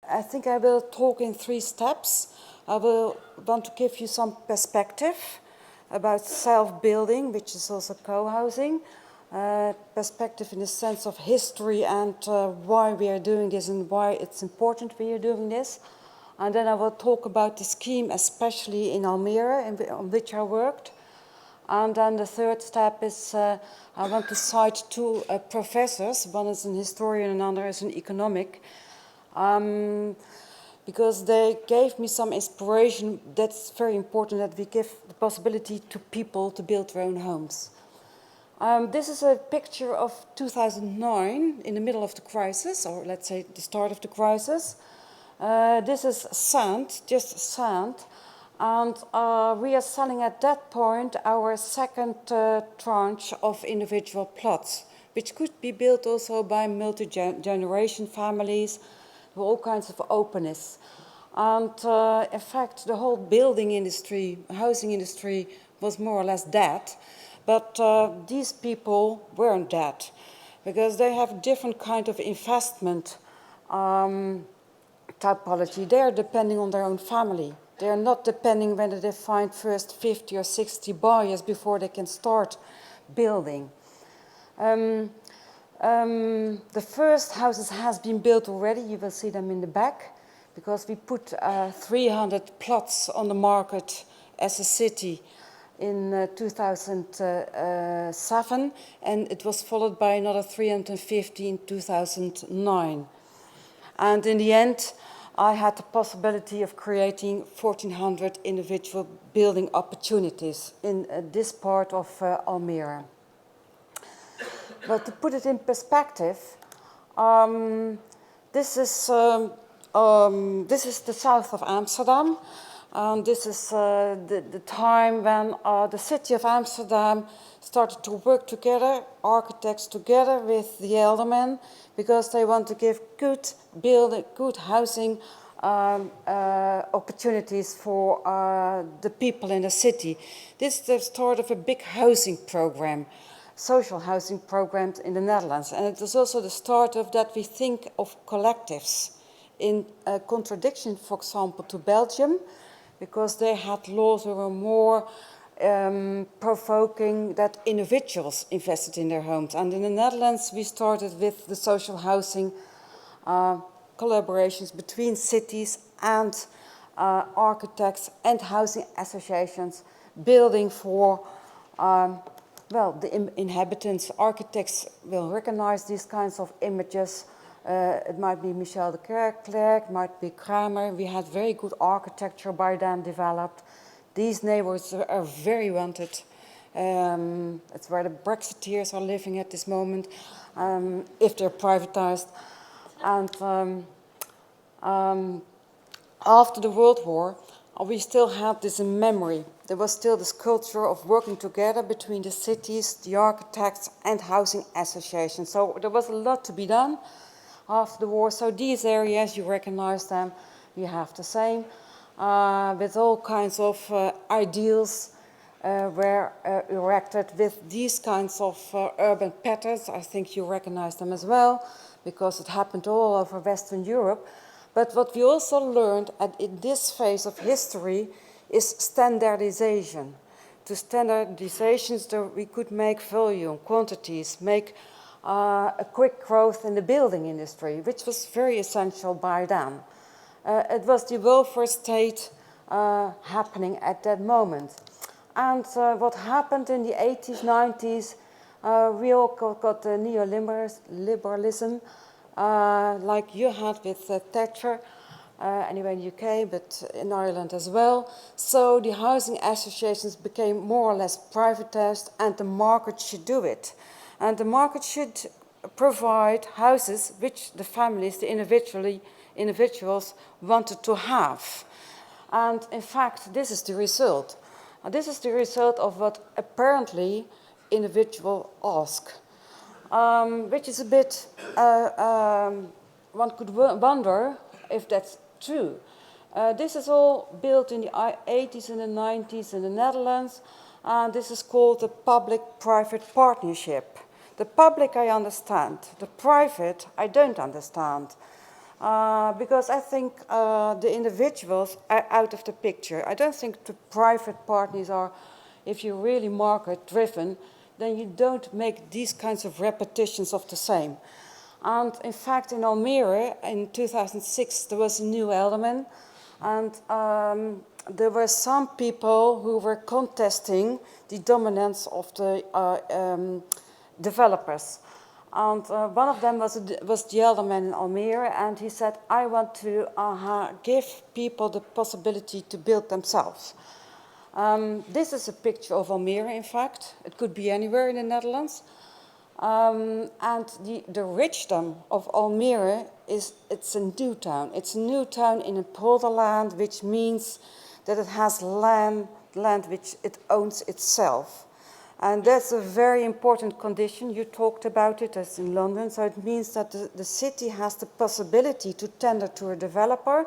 I think I will talk in 3 steps. I will want to give you some perspective about self-building, which is also co-housing. Perspective in the sense of history and why we are doing this and why it's important we are doing this. And then I will talk about the scheme, especially in Almere, on which I worked. And then the third step is I want to cite 2 professors. One is an historian and another is an economic. Because they gave me some inspiration. That's very important, that we give the possibility to people to build their own homes. This is a picture of 2009, in the middle of the crisis, or let's say the start of the crisis. This is sand, just sand, and we are selling at that point our second tranche of individual plots, which could be built also by multi-generation families, with all kinds of openness. And in fact, the whole building industry, housing industry, was more or less dead. But these people weren't dead, because they have different kind of investment typology. They are depending on their own family. They are not depending whether they find first 50 or 60 buyers before they can start building. The first houses has been built already. You will see them in the back, because we put 300 plots on the market as a city in 2007, and it was followed by another 350 in 2009. And in the end, I had the possibility of creating 1,400 individual building opportunities in this part of Almere. But to put it in perspective, this is the south of Amsterdam. This is the time when the city of Amsterdam started to work together, architects together with the aldermen, because they want to give good housing opportunities for the people in the city. This is the start of a big housing program, social housing programs in the Netherlands. And it is also the start of that we think of collectives, in contradiction, for example, to Belgium, because they had laws that were more provoking that individuals invested in their homes. And in the Netherlands, we started with the social housing collaborations between cities and architects and housing associations, building for, the inhabitants. Architects will recognize these kinds of images. It might be Michel de Klerk, it might be Kramer. We had very good architecture by then developed. These neighborhoods are very wanted. It's where the Brexiteers are living at this moment, if they're privatized. And after the World War, we still had this in memory. There was still this culture of working together between the cities, the architects, and housing associations. So there was a lot to be done after the war. So these areas, you recognize them, you have the same, with all kinds of ideals were erected with these kinds of urban patterns. I think you recognize them as well, because it happened all over Western Europe. But what we also learned in this phase of history is standardization. To standardizations that we could make volume, quantities, make a quick growth in the building industry, which was very essential by then. It was the welfare state happening at that moment. And what happened in the 80s, 90s, we all got the neoliberalism, like you had with Thatcher, anyway in the UK, but in Ireland as well. So the housing associations became more or less privatized, and the market should do it. And the market should provide houses which the families, the individuals wanted to have. And in fact, this is the result. This is the result of what apparently individuals ask, which is a bit, one could wonder if that's true. This is all built in the 80s and the 90s in the Netherlands, and this is called the public-private partnership. The public I understand, the private I don't understand. Because I think the individuals are out of the picture. I don't think the private partners are, if you're really market-driven, then you don't make these kinds of repetitions of the same. And in fact, in Almere, in 2006, there was a new alderman, and there were some people who were contesting the dominance of the developers. And one of them was the alderman in Almere, and he said, I want to give people the possibility to build themselves. This is a picture of Almere, in fact. It could be anywhere in the Netherlands. And the richdom of Almere is, it's a new town. It's a new town in a polderland, which means that it has land which it owns itself. And that's a very important condition. You talked about it as in London. So it means that the city has the possibility to tender to a developer.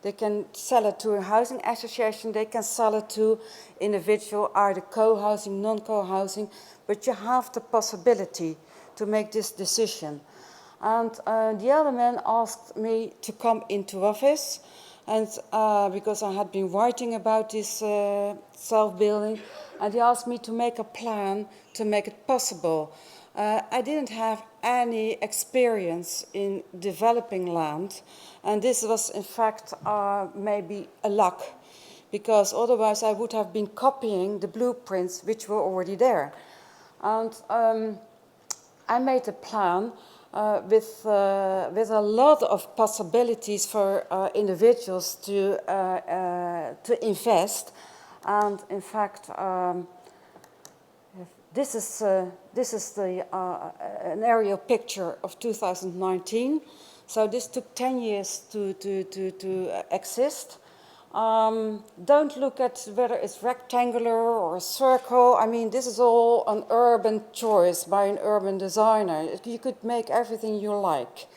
They can sell it to a housing association. They can sell it to individual, either co-housing, non-co-housing. But you have the possibility to make this decision. And the alderman asked me to come into office. And because I had been writing about this self-building, and he asked me to make a plan to make it possible. I didn't have any experience in developing land, and this was in fact maybe a luck, because otherwise I would have been copying the blueprints which were already there. And I made a plan with a lot of possibilities for individuals to invest. And in fact, this is the an aerial picture of 2019. So this took 10 years to exist. Don't look at whether it's rectangular or a circle. I mean, this is all an urban choice by an urban designer. You could make everything you like.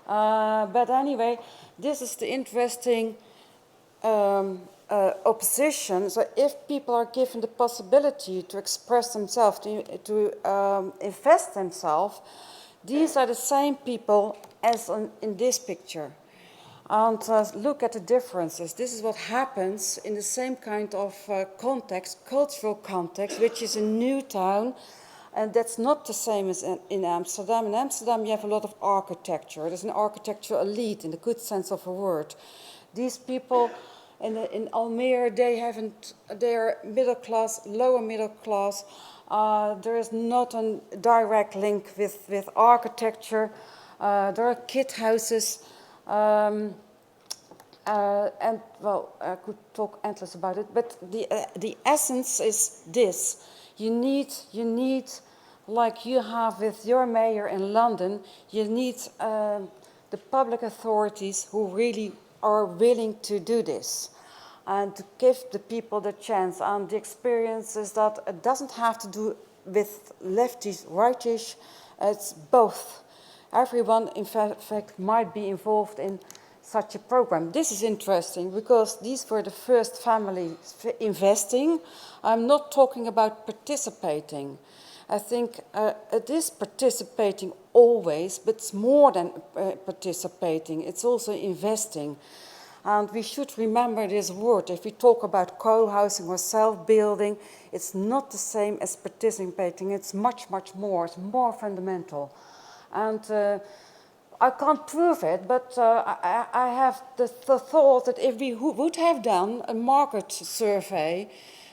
But anyway, this is the interesting opposition. So if people are given the possibility to express themselves, to invest themselves, these are the same people as in this picture. And look at the differences. This is what happens in the same kind of context, cultural context, which is a new town. And that's not the same as in Amsterdam. In Amsterdam, you have a lot of architecture. There's an architectural elite in the good sense of a word. These people in Almere, they're middle class, lower middle class. There is not a direct link with architecture. There are kit houses. And well, I could talk endless about it, but the essence is this. You need, like you have with your mayor in London, you need the public authorities who really are willing to do this and to give the people the chance. And the experience is that it doesn't have to do with leftish, rightish, it's both. Everyone, in fact, might be involved in such a program. This is interesting because these were the first families investing. I'm not talking about participating. I think it is participating always, but it's more than participating. It's also investing. And we should remember this word. If we talk about co-housing or self-building, it's not the same as participating. It's much, much more. It's more fundamental. And I can't prove it, but I have the thought that if we would have done a market survey,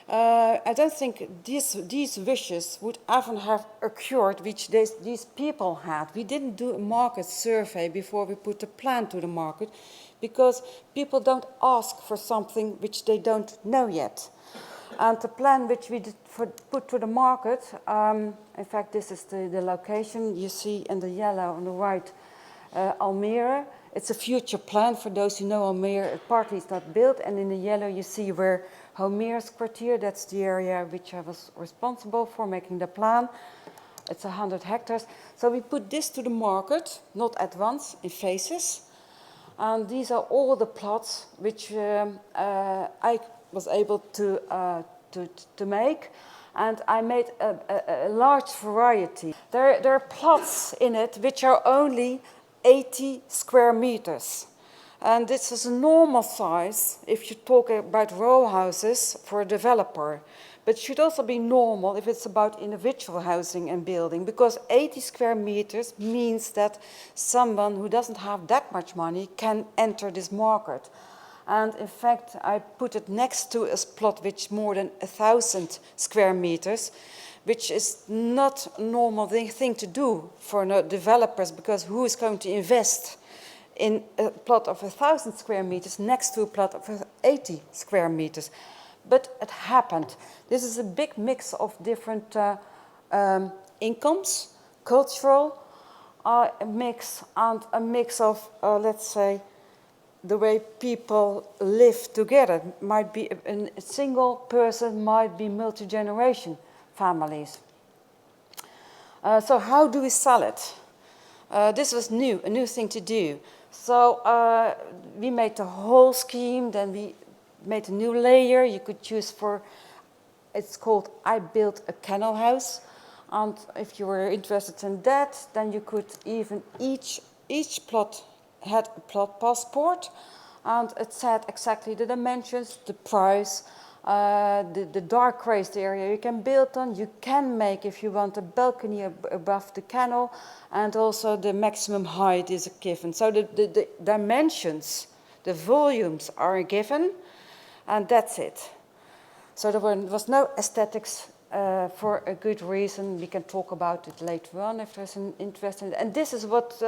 I don't think these wishes would even have occurred which these people had. We didn't do a market survey before we put the plan to the market, because people don't ask for something which they don't know yet. And the plan which we put to the market, in fact, this is the location you see in the yellow on the right, Almere. It's a future plan for those who know Almere. Partly it's not built, and in the yellow you see where Homeruskwartier, that's the area which I was responsible for making the plan. It's 100 hectares. So we put this to the market, not at once, in phases. And these are all the plots which I was able to make, and I made a large variety. There are plots in it which are only 80 square meters. And this is a normal size if you talk about row houses for a developer. But it should also be normal if it's about individual housing and building, because 80 square meters means that someone who doesn't have that much money can enter this market. And in fact, I put it next to a plot which more than 1,000 square meters, which is not a normal thing to do for developers, because who is going to invest in a plot of 1,000 square meters next to a plot of 80 square meters? But it happened. This is a big mix of different incomes, cultural mix, and a mix of, let's say, the way people live together. It might be a single person, might be multi-generation families. So how do we sell it? This was new, a new thing to do. So we made the whole scheme, then we made a new layer. You could choose for, it's called I Built a Kennel House. And if you were interested in that, then you could even, each plot had a plot passport, and it said exactly the dimensions, the price, the dark raised area you can build on. You can make, if you want, a balcony above the kennel, and also the maximum height is given. So the dimensions, the volumes are given, and that's it. So there was no aesthetics for a good reason. We can talk about it later on if there's an interest in it. And this is what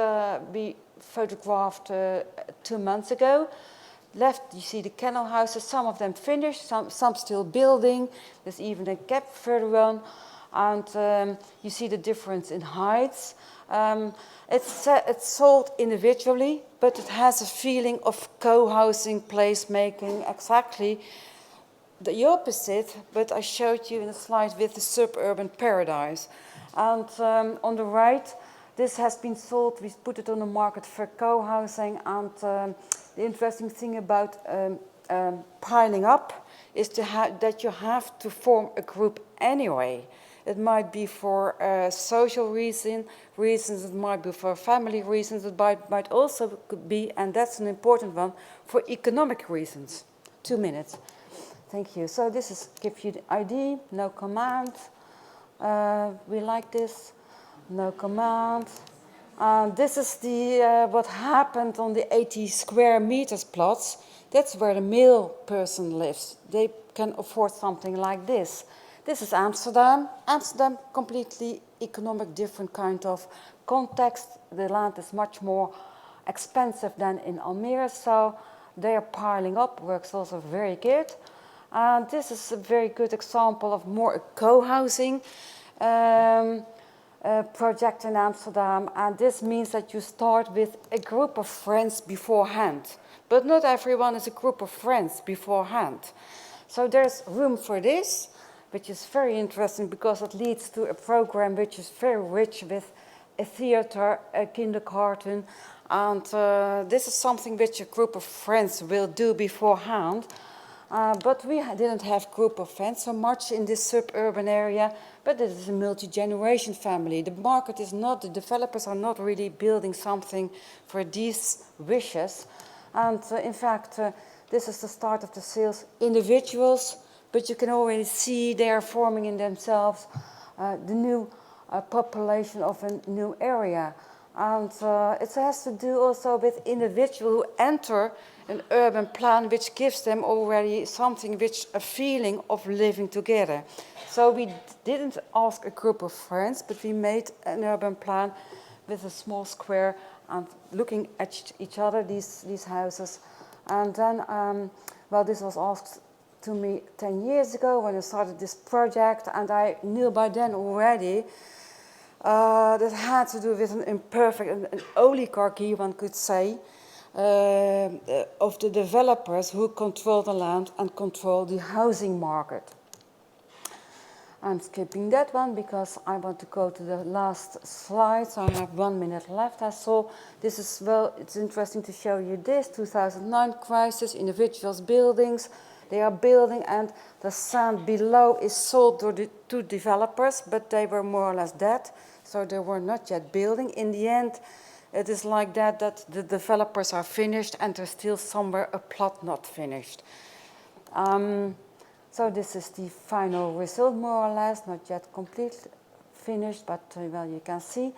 we photographed 2 months ago. Left, you see the kennel houses, some of them finished, some still building. There's even a gap further on. And you see the difference in heights. It's sold individually, but it has a feeling of co-housing, placemaking, exactly the opposite, but I showed you in a slide with the suburban paradise. And on the right, this has been sold. We put it on the market for co-housing. And the interesting thing about piling up is that you have to form a group anyway. It might be for social reasons, it might be for family reasons, it might also be, and that's an important one, for economic reasons. 2 minutes. Thank you. So this is give you the ID, no command. We like this, no command. This is the what happened on the 80 square meters plots. That's where the male person lives. They can afford something like this. This is Amsterdam. Amsterdam, completely economic, different kind of context. The land is much more expensive than in Almere, so they are piling up. Works also very good. And this is a very good example of more a co-housing project in Amsterdam. And this means that you start with a group of friends beforehand. But not everyone is a group of friends beforehand. So there's room for this, which is very interesting because it leads to a program which is very rich with a theater, a kindergarten. And this is something which a group of friends will do beforehand. But we didn't have group of friends so much in this suburban area, but it is a multi-generation family. The market is not, the developers are not really building something for these wishes. And in fact, this is the start of the sales. Individuals, but you can already see they are forming in themselves the new population of a new area. And it has to do also with individuals who enter an urban plan which gives them already something, which a feeling of living together. So we didn't ask a group of friends, but we made an urban plan with a small square and looking at each other, these houses. And then, well, this was asked to me 10 years ago when I started this project, and I knew by then already that had to do with an imperfect, an oligarchy, one could say, of the developers who control the land and control the housing market. I'm skipping that one because I want to go to the last slide, so I have 1 minute left. I saw this is, well, it's interesting to show you this, 2009 crisis, individuals, buildings, they are building, and the sand below is sold to developers, but they were more or less dead, so they were not yet building. In the end, It is like that the developers are finished and there's still somewhere a plot not finished. So this is the final result, more or less, not yet complete, finished, but well, you can see.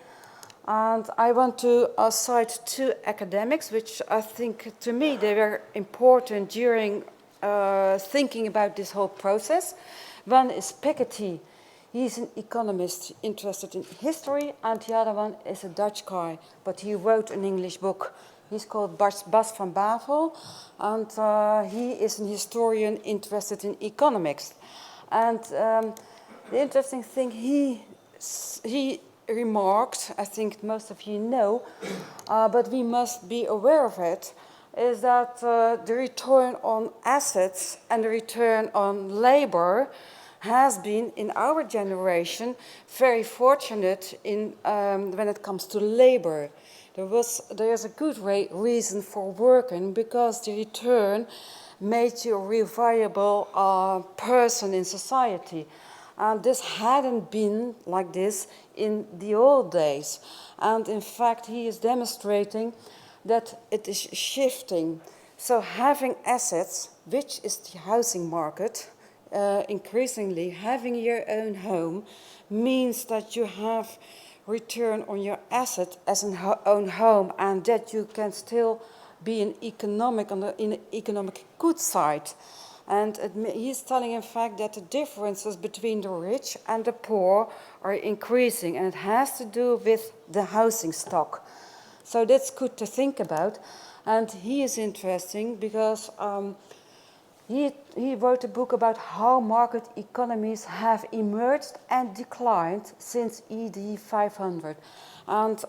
And I want to cite two academics, which I think, to me, they were important during thinking about this whole process. One is Piketty. He's an economist interested in history, and the other one is a Dutch guy, but he wrote an English book. He's called Bas van Bavel, and he is an historian interested in economics. And the interesting thing he remarked, I think most of you know, but we must be aware of it, is that the return on assets and the return on labor has been, in our generation, very fortunate in, when it comes to labor. There's a good reason for working, because the return made you a real viable person in society. And this hadn't been like this in the old days. And in fact, he is demonstrating that it is shifting. So having assets, which is the housing market, increasingly having your own home means that you have return on your asset as an own home, and that you can still be in the economic good side. And he's telling, in fact, that the differences between the rich and the poor are increasing, and it has to do with the housing stock. So that's good to think about. And he is interesting because he wrote a book about how market economies have emerged and declined since ED 500. And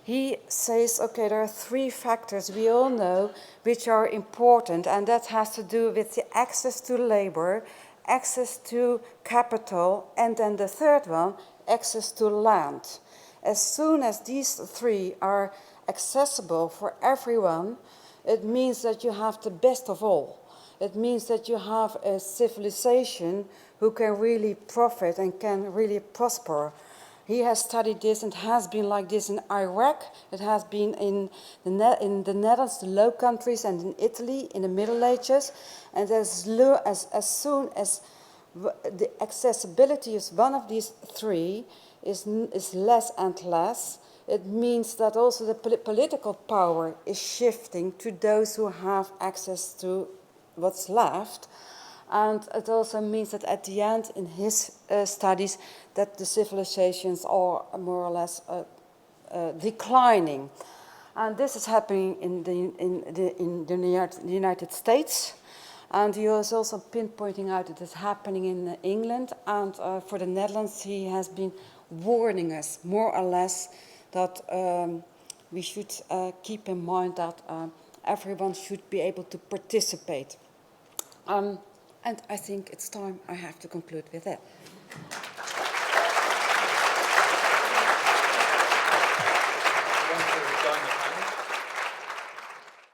he says, okay, there are three factors we all know which are important, and that has to do with the access to labor, access to capital, and then the third one, access to land. As soon as these three are accessible for everyone, it means that you have the best of all. It means that you have a civilization who can really profit and can really prosper. He has studied this, and has been like this in Iraq. It has been in the Netherlands, the Low Countries, and in Italy in the Middle Ages. And as soon as the accessibility is one of these three is less and less, it means that also the political power is shifting to those who have access to what's left. And it also means that at the end, in his studies, that the civilizations are more or less declining. And this is happening in the United States. And he was also pinpointing out it is happening in England. And for the Netherlands, he has been warning us, more or less, that we should keep in mind that everyone should be able to participate. And I think it's time I have to conclude with that.